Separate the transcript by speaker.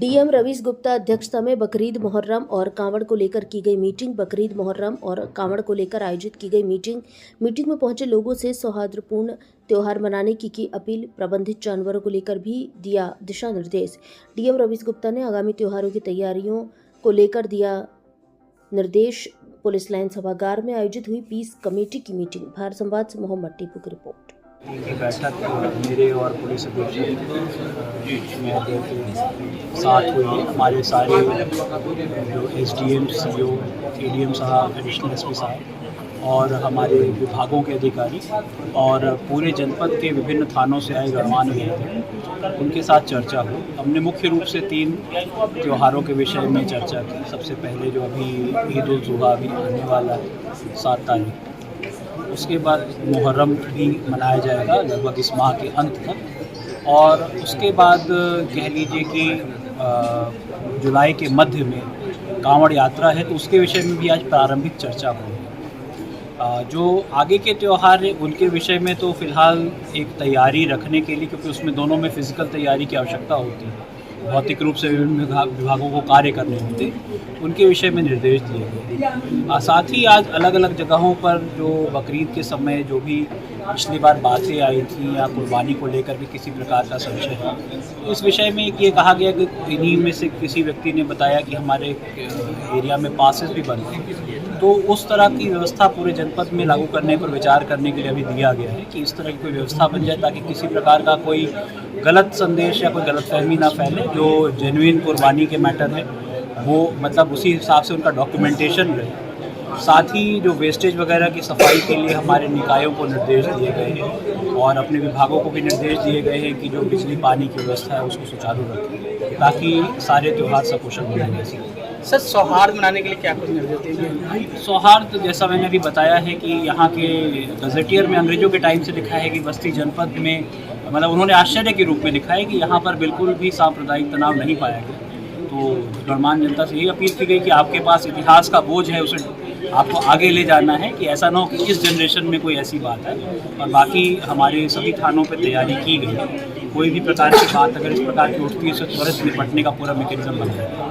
Speaker 1: DM Ravish Gupta अध्यक्षता में बकरीद मुहर्रम और कांवड़ को लेकर की गई मीटिंग। बकरीद मुहर्रम और कांवड़ को लेकर आयोजित की गई मीटिंग में पहुंचे लोगों से सौहार्दपूर्ण त्यौहार मनाने की अपील। प्रबंधित जानवरों को लेकर भी दिया दिशा निर्देश। डीएम रवीश गुप्ता ने आगामी त्योहारों की तैयारियों को लेकर दिया निर्देश। पुलिस लाइन सभागार में आयोजित हुई पीस कमेटी की मीटिंग। भारत संवाद से मोहम्मद टीपू की रिपोर्ट।
Speaker 2: की बैठक मेरे और पुलिस अधीक्षक महोदय के साथ हुई है। हमारे सारे जो एसडीएम, सीओ, एडीएम साहब, एडिशनल एसपी साहब और हमारे विभागों के अधिकारी और पूरे जनपद के विभिन्न थानों से आए गणमान्य व्यक्ति थे, उनके साथ चर्चा हुई। हमने मुख्य रूप से 3 त्योहारों के विषय में चर्चा की। सबसे पहले जो अभी ईद उल जुहा अभी आने वाला है 7 तारीख, उसके बाद मुहर्रम भी मनाया जाएगा लगभग इस माह के अंत तक, और उसके बाद कह लीजिए कि जुलाई के मध्य में कांवड़ यात्रा है, तो उसके विषय में भी आज प्रारंभिक चर्चा हुई। जो आगे के त्यौहार हैं उनके विषय में तो फिलहाल एक तैयारी रखने के लिए, क्योंकि उसमें दोनों में फिजिकल तैयारी की आवश्यकता होती है, भौतिक रूप से विभिन्न विभागों को कार्य करने होते, उनके विषय में निर्देश दिए गए। साथ ही आज अलग अलग जगहों पर जो बकरीद के समय जो भी पिछली बार बातें आई थी या कुर्बानी को लेकर भी किसी प्रकार का संशय है, तो इस विषय में ये कहा गया कि इन्हीं में से किसी व्यक्ति ने बताया कि हमारे एरिया में पासेस भी बंद हैं, तो उस तरह की व्यवस्था पूरे जनपद में लागू करने पर विचार करने के लिए अभी दिया गया है कि इस तरह की कोई व्यवस्था बन जाए ताकि किसी प्रकार का कोई गलत संदेश या कोई गलतफहमी ना फैले। जो जेन्युइन कुर्बानी के मैटर है वो मतलब उसी हिसाब से उनका डॉक्यूमेंटेशन रहे। साथ ही जो वेस्टेज वगैरह की सफाई के लिए हमारे निकायों को निर्देश दिए गए हैं और अपने विभागों को भी निर्देश दिए गए हैं कि जो बिजली पानी की व्यवस्था है उसको सुचारू रखें ताकि सारे त्यौहार सकुशल मनाए जा सकें।
Speaker 3: सर, सौहार्द बनाने के लिए क्या कुछ निर्देश दिए?
Speaker 2: सौहार्द जैसा मैंने अभी बताया है कि यहाँ के गजेटियर में अंग्रेजों के टाइम से लिखा है कि बस्ती जनपद में, मतलब उन्होंने आश्चर्य के रूप में लिखा है कि यहाँ पर बिल्कुल भी सांप्रदायिक तनाव नहीं पाया गया। तो गणमान्य जनता से यही अपील की गई कि आपके पास इतिहास का बोझ है, उसे आपको आगे ले जाना है कि ऐसा ना हो कि इस जनरेशन में कोई ऐसी बात है। और बाकी हमारे सभी थानों पर तैयारी की गई है, कोई भी प्रकार की बात अगर इस प्रकार की उठती है तो त्वरित निपटने का पूरा मैकेनिज्म बना है।